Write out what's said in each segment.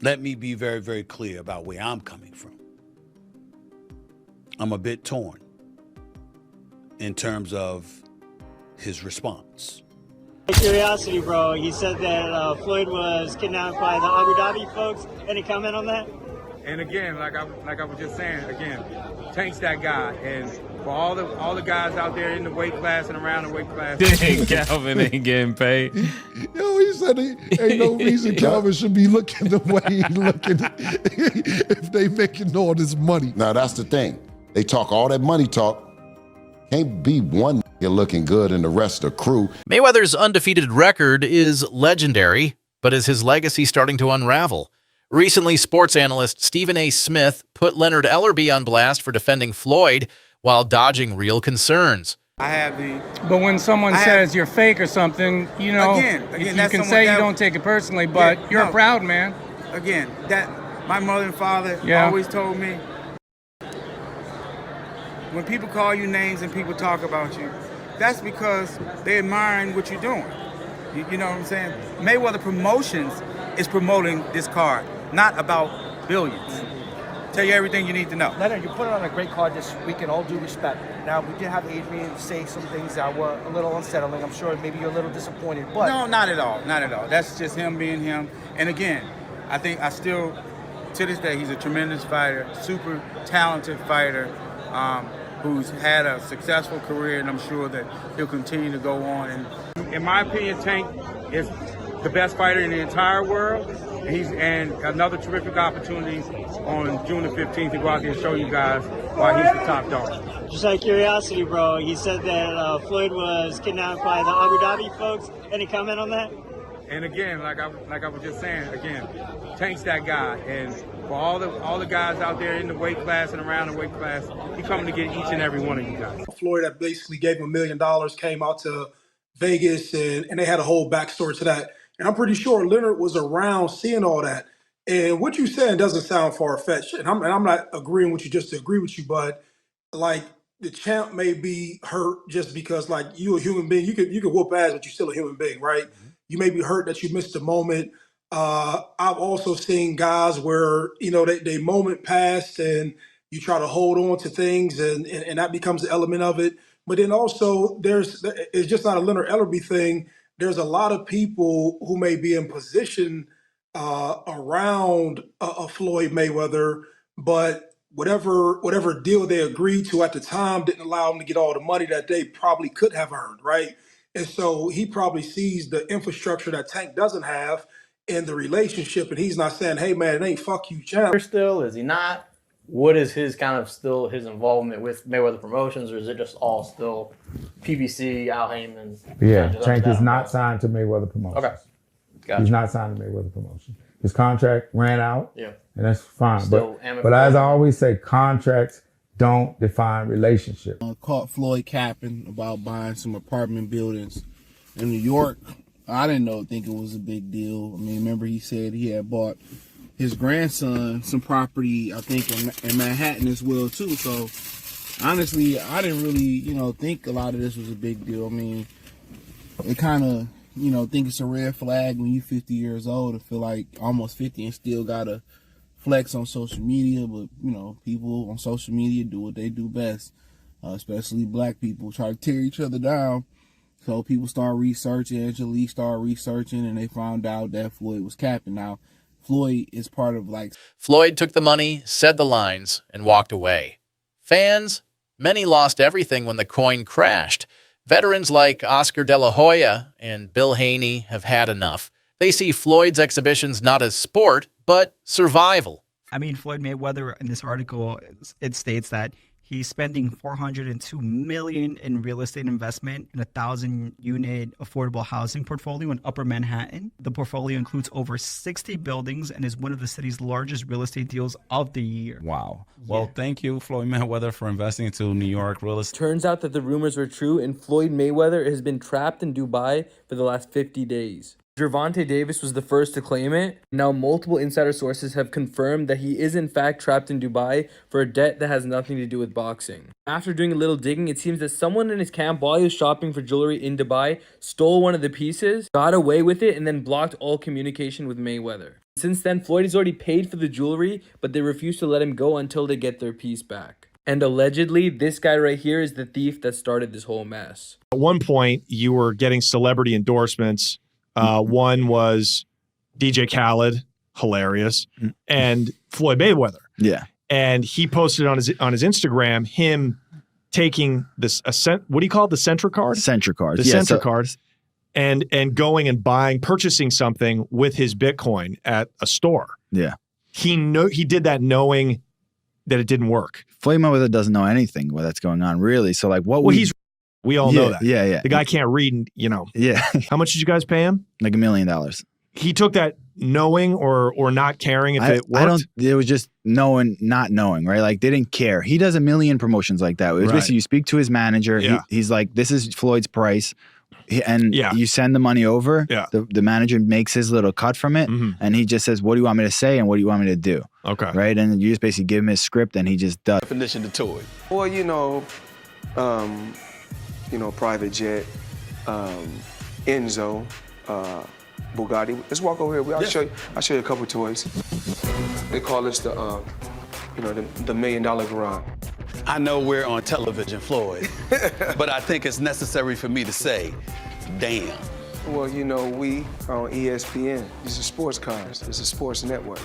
let me be very, very clear about where I'm coming from. I'm a bit torn in terms of his response. Curiosity, bro. He said that Floyd was kidnapped by the Abu Dhabi folks. Any comment on that? And again, like I was just saying, again, Tank's that guy. And for all the guys out there in the weight class and around the weight class, Dang, Calvin ain't getting paid. Yo, he said ain't no reason Calvin should be looking the way he looking if they making all this money. Now that's the thing. They talk all that money talk. Can't be one nigga looking good and the rest of the crew. Mayweather's undefeated record is legendary, but is his legacy starting to unravel? Recently, sports analyst Stephen A. Smith put Leonard Ellerbe on blast for defending Floyd while dodging real concerns. But when someone says you're fake or something, you know, you can say you don't take it personally, but you're a proud man. again, that my mother and father always told me, when people call you names and people talk about you, that's because they're admiring what you're doing. You know what I'm saying? Mayweather Promotions is promoting this card, not about billions. Tell you everything you need to know. Leonard, you put it on a great card this week, in all due respect. Now, we did have Adrian say some things that were a little unsettling. I'm sure maybe you're a little disappointed, but... No, not at all, not at all. That's just him being him. And again, I still, to this day, he's a tremendous fighter, super talented fighter, who's had a successful career, and I'm sure that he'll continue to go on. And in my opinion, Tank is the best fighter in the entire world. And another terrific opportunity on June the 15th to go out there and show you guys why he's the top dog. Just out of curiosity, bro, he said that Floyd was kidnapped by the Abu Dhabi folks. Any comment on that? And again, like I was just saying, again, Tank's that guy. And for all the guys out there in the weight class and around the weight class, he's coming to get each and every one of you guys. Floyd that basically gave him $1 million, came out to Vegas, and they had a whole backstory to that. And I'm pretty sure Leonard was around seeing all that. And what you're saying doesn't sound far-fetched. And I'm not agreeing with you just to agree with you, but like the champ may be hurt just because like you a human being. You could whoop ass, but you're still a human being, right? Mm-hmm. You may be hurt that you missed a moment. I've also seen guys where, you know, they moment passed and you try to hold on to things and that becomes an element of it. But then also it's just not a Leonard Ellerbe thing. There's a lot of people who may be in position around a Floyd Mayweather, but whatever deal they agreed to at the time didn't allow them to get all the money that they probably could have earned, right? And so he probably sees the infrastructure that Tank doesn't have in the relationship, and he's not saying, hey, man, it ain't fuck you, champ. Still, is he not? What is his kind of still his involvement with Mayweather Promotions, or is it just all still PBC, Al Heyman? Yeah, Tank is not signed to Mayweather Promotions. Okay. Gotcha. He's not signed to Mayweather Promotions. His contract ran out, and that's fine. Still But as I always say, contracts don't define relationships. Caught Floyd capping about buying some apartment buildings in New York. I didn't think it was a big deal. I mean, remember he said he had bought his grandson some property, I think, in Manhattan as well, too. So, honestly, I didn't really, think a lot of this was a big deal. I mean, it kind of, think it's a red flag when you're 50 years old and feel like almost 50 and still got to flex on social media. But, people on social media do what they do best, especially black people, try to tear each other down. So people start researching, Angelique started researching, and they found out that Floyd was capping. Now, Floyd is part of Floyd took the money, said the lines, and walked away. Fans, many lost everything when the coin crashed. Veterans like Oscar De La Hoya and Bill Haney have had enough. They see Floyd's exhibitions not as sport, but survival. I mean, Floyd Mayweather, in this article, it states that he's spending $402 million in real estate investment in a 1,000-unit affordable housing portfolio in Upper Manhattan. The portfolio includes over 60 buildings and is one of the city's largest real estate deals of the year. Wow. Well, thank you, Floyd Mayweather, for investing into New York real estate. Turns out that the rumors were true, and Floyd Mayweather has been trapped in Dubai for the last 50 days. Gervonta Davis was the first to claim it. Now multiple insider sources have confirmed that he is in fact trapped in Dubai for a debt that has nothing to do with boxing. After doing a little digging, it seems that someone in his camp while he was shopping for jewelry in Dubai stole one of the pieces, got away with it, and then blocked all communication with Mayweather. Since then, Floyd has already paid for the jewelry, but they refuse to let him go until they get their piece back. And allegedly, this guy right here is the thief that started this whole mess. At one point, you were getting celebrity endorsements. One was DJ Khaled, hilarious, and Floyd Mayweather. Yeah. And he posted on his Instagram him taking this what do you call it? The Centra card? Centra card. The Centra cards. And going and purchasing something with his Bitcoin at a store. Yeah. He did that knowing that it didn't work. Floyd Mayweather doesn't know anything that's going on, really. So like what we all know that. Yeah, yeah. The guy can't read, Yeah. How much did you guys pay him? Like $1 million. He took that knowing or not caring if it worked? It was just knowing, not knowing, right? Like they didn't care. He does a million promotions like that. It was basically you speak to his manager. Yeah. He's like, this is Floyd's price. And you send the money over. Yeah. The manager makes his little cut from it. And he just says, what do you want me to say? And what do you want me to do? Okay. Right. And you just basically give him his script and he just does. Definition to toy. Well, private jet, Enzo, Bugatti. Let's walk over here. I'll show you a couple of toys. They call this the $1 million garage. I know we're on television, Floyd, but I think it's necessary for me to say, damn. Well, we are on ESPN. These are sports cars. It's a sports network.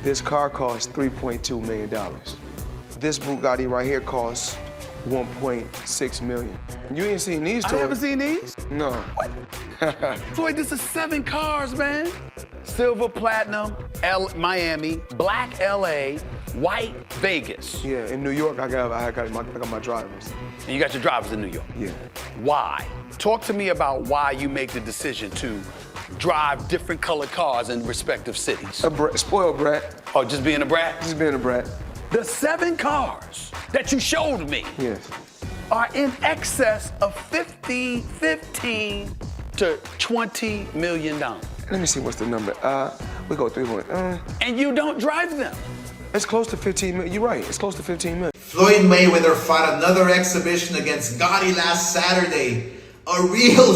This car costs $3.2 million. This Bugatti right here costs $1.6 million. You ain't seen these toys. I haven't seen these? No. What? Floyd, this is 7 cars, man. Silver, platinum, Miami, black LA, white Vegas. Yeah, in New York, I got my drivers. And you got your drivers in New York? Yeah. Why? Talk to me about why you make the decision to drive different colored cars in respective cities. Spoiled brat. Oh, just being a brat? Just being a brat. The 7 cars that you showed me are in excess of $15 to $20 million. Let me see what's the number. We go 3 point. And you don't drive them. It's close to 15 million. You're right. It's close to 15 million. Floyd Mayweather fought another exhibition against Gotti last Saturday. A real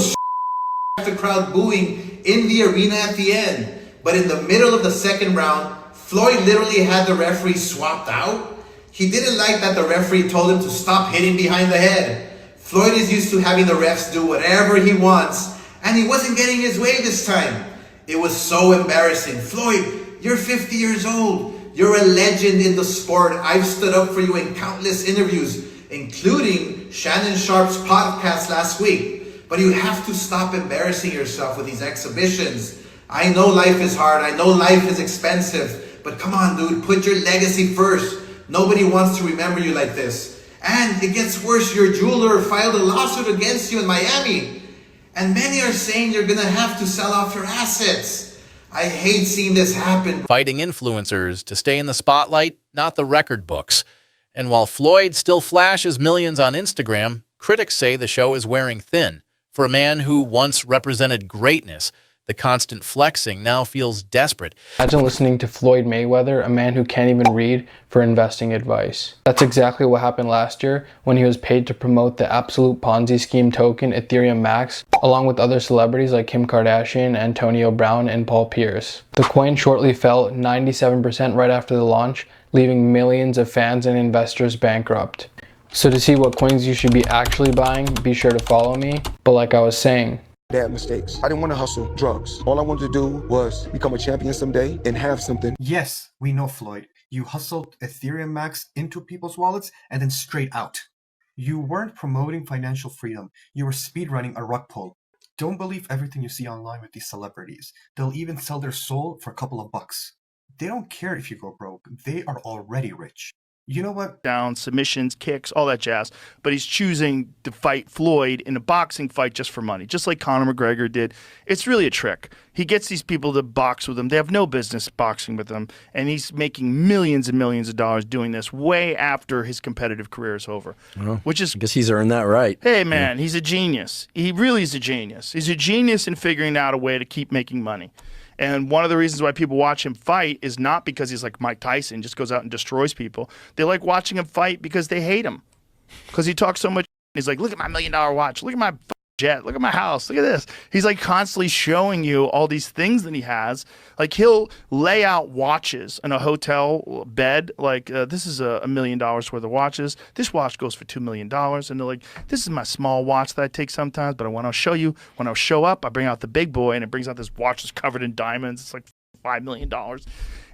the crowd booing in the arena at the end. But in the middle of the second round, Floyd literally had the referee swapped out. He didn't like that the referee told him to stop hitting behind the head. Floyd is used to having the refs do whatever he wants, and he wasn't getting his way this time. It was so embarrassing. Floyd, you're 50 years old. You're a legend in the sport. I've stood up for you in countless interviews, including Shannon Sharp's podcast last week. But you have to stop embarrassing yourself with these exhibitions. I know life is hard. I know life is expensive. But come on, dude, put your legacy first. Nobody wants to remember you like this. And it gets worse. Your jeweler filed a lawsuit against you in Miami. And many are saying you're going to have to sell off your assets. I hate seeing this happen. Fighting influencers to stay in the spotlight, not the record books. And while Floyd still flashes millions on Instagram, critics say the show is wearing thin. For a man who once represented greatness, the constant flexing now feels desperate. Imagine listening to Floyd Mayweather, a man who can't even read, for investing advice. That's exactly what happened last year when he was paid to promote the absolute Ponzi scheme token Ethereum Max, along with other celebrities like Kim Kardashian, Antonio Brown, and Paul Pierce. The coin shortly fell 97% right after the launch, leaving millions of fans and investors bankrupt. So to see what coins you should be actually buying, be sure to follow me. But like I was saying, Bad mistakes. I didn't want to hustle drugs. All I wanted to do was become a champion someday and have something. Yes, we know, Floyd. You hustled Ethereum Max into people's wallets and then straight out. You weren't promoting financial freedom. You were speedrunning a rug pull. Don't believe everything you see online with these celebrities. They'll even sell their soul for a couple of bucks. They don't care if you go broke. They are already rich. You know what? Down, submissions, kicks, all that jazz. But he's choosing to fight Floyd in a boxing fight just for money, just like Conor McGregor did. It's really a trick. He gets these people to box with him. They have no business boxing with him. And he's making millions and millions of dollars doing this way after his competitive career is over. Well, which is, I guess he's earned that right. Hey, man, he's a genius. He really is a genius. He's a genius in figuring out a way to keep making money. And one of the reasons why people watch him fight is not because he's like Mike Tyson, just goes out and destroys people. They like watching him fight because they hate him. Because he talks so much. He's like, look at my $1 million watch. Look at my jet. Look at my house. Look at this. He's like constantly showing you all these things that he has. Like he'll lay out watches in a hotel bed. Like this is $1 million worth of watches. This watch goes for $2 million. And they're like, this is my small watch that I take sometimes. But when I'll show you, when I'll show up, I bring out the big boy and it brings out this watch that's covered in diamonds. It's like $5 million.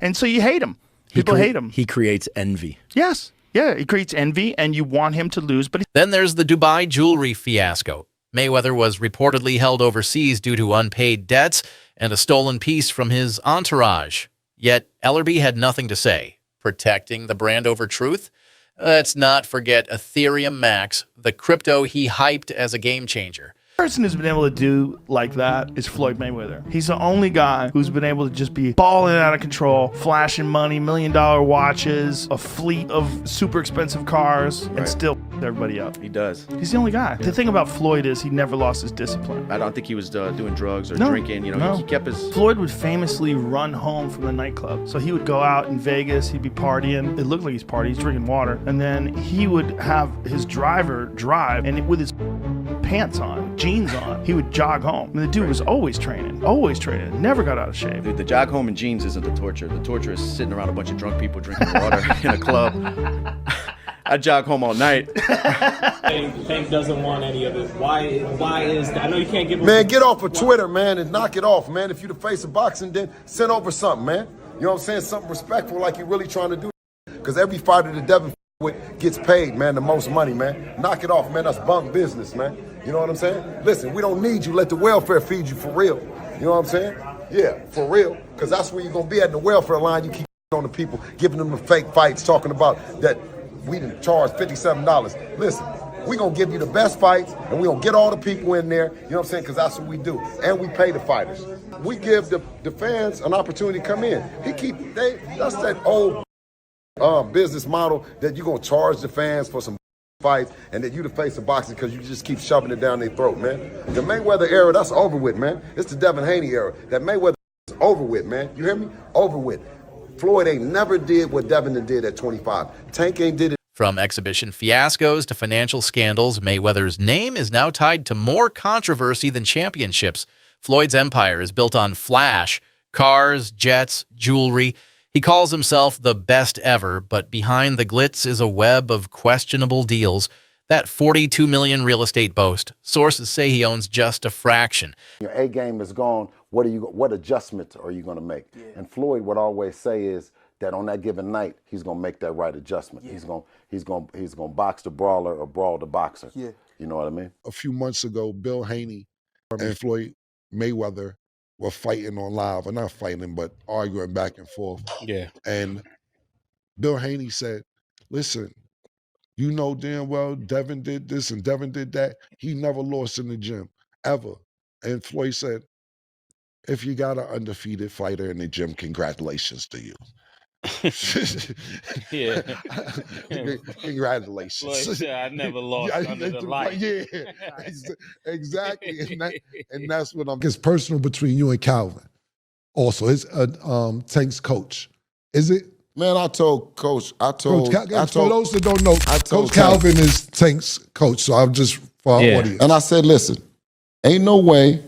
And so you hate him. People hate him. He creates envy. Yes. Yeah, he creates envy and you want him to lose. But then there's the Dubai jewelry fiasco. Mayweather was reportedly held overseas due to unpaid debts and a stolen piece from his entourage. Yet Ellerbe had nothing to say. Protecting the brand over truth? Let's not forget Ethereum Max, the crypto he hyped as a game changer. The person who's been able to do like that is Floyd Mayweather. He's the only guy who's been able to just be balling out of control, flashing money, $1 million watches, a fleet of super expensive cars, and still everybody up. He does. He's the only guy. The thing about Floyd is he never lost his discipline. I don't think he was doing drugs or drinking. You know, he kept his... Floyd would famously run home from the nightclub. So he would go out in Vegas, he'd be partying. It looked like he's partying, he's drinking water. And then he would have his driver drive, and with his pants on, jeans on, he would jog home. I mean, the dude was always training, never got out of shape. Dude, the jog home in jeans isn't the torture. The torture is sitting around a bunch of drunk people drinking water in a club. I jog home all night. Tank doesn't want any of it. Why is that? I know you can't give him... Man, get off of Twitter, man, and knock it off, man. If you the face of boxing, then send over something, man. You know what I'm saying? Something respectful like you're really trying to do. Because every fighter that Devin with gets paid, man, the most money, man. Knock it off, man. That's bunk business, man. You know what I'm saying? Listen, we don't need you. Let the welfare feed you for real. You know what I'm saying? Yeah, for real. Because that's where you're going to be at in the welfare line. You keep on the people, giving them the fake fights, talking about that we didn't charge $57. Listen, we going to give you the best fights, and we going to get all the people in there, you know what I'm saying, because that's what we do. And we pay the fighters. We give the fans an opportunity to come in. That's that old business model that you're going to charge the fans for some fights and that you the face of boxing because you just keep shoving it down their throat, man. The Mayweather era, that's over with, man. It's the Devin Haney era. That Mayweather is over with, man. You hear me? Over with. Floyd ain't never did what Devin did at 25. Tank ain't did it. From exhibition fiascos to financial scandals, Mayweather's name is now tied to more controversy than championships. Floyd's empire is built on flash, cars, jets, jewelry. He calls himself the best ever, but behind the glitz is a web of questionable deals. That $42 million real estate boast, sources say he owns just a fraction. Your A game is gone. What adjustments are you going to make? Yeah. And Floyd would always say is that on that given night, he's going to make that right adjustment. Yeah. He's going to box the brawler or brawl the boxer. Yeah. You know what I mean? A few months ago, Bill Haney and Floyd Mayweather were fighting on live, or not fighting, but arguing back and forth. Yeah. And Bill Haney said, listen, you know damn well Devin did this and Devin did that. He never lost in the gym, ever. And Floyd said, if you got an undefeated fighter in the gym, congratulations to you. Yeah. Congratulations. Floyd said, I never lost under the light. Yeah, exactly. And that's what it's personal between you and Calvin. Also, it's Tank's coach. Is it? Man, I told Coach, for those that don't know, Coach Calvin is Tank's coach, so I'm just for our audience. And I said, listen, ain't no way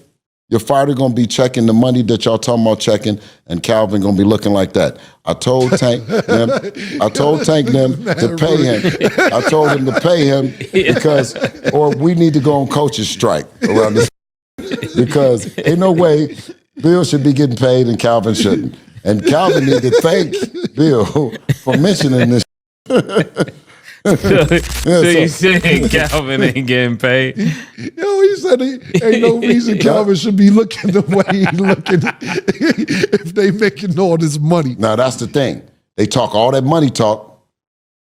your fighter gonna be checking the money that y'all talking about checking, and Calvin gonna be looking like that. I told Tank them to pay him. I told him to pay him because, or we need to go on coach's strike around this because ain't no way Bill should be getting paid and Calvin shouldn't. And Calvin need to thank Bill for mentioning this. So you saying Calvin ain't getting paid? Yo, he said ain't no reason Calvin should be looking the way he looking if they making all this money. Now that's the thing. They talk all that money talk.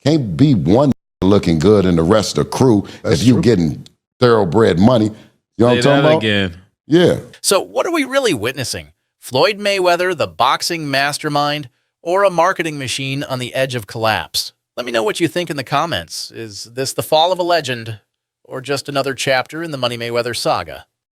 Can't be one looking good and the rest of the crew if you getting thoroughbred money. You know what I'm talking about? Again. Yeah. So what are we really witnessing? Floyd Mayweather, the boxing mastermind, or a marketing machine on the edge of collapse? Let me know what you think in the comments. Is this the fall of a legend or just another chapter in the Money Mayweather saga?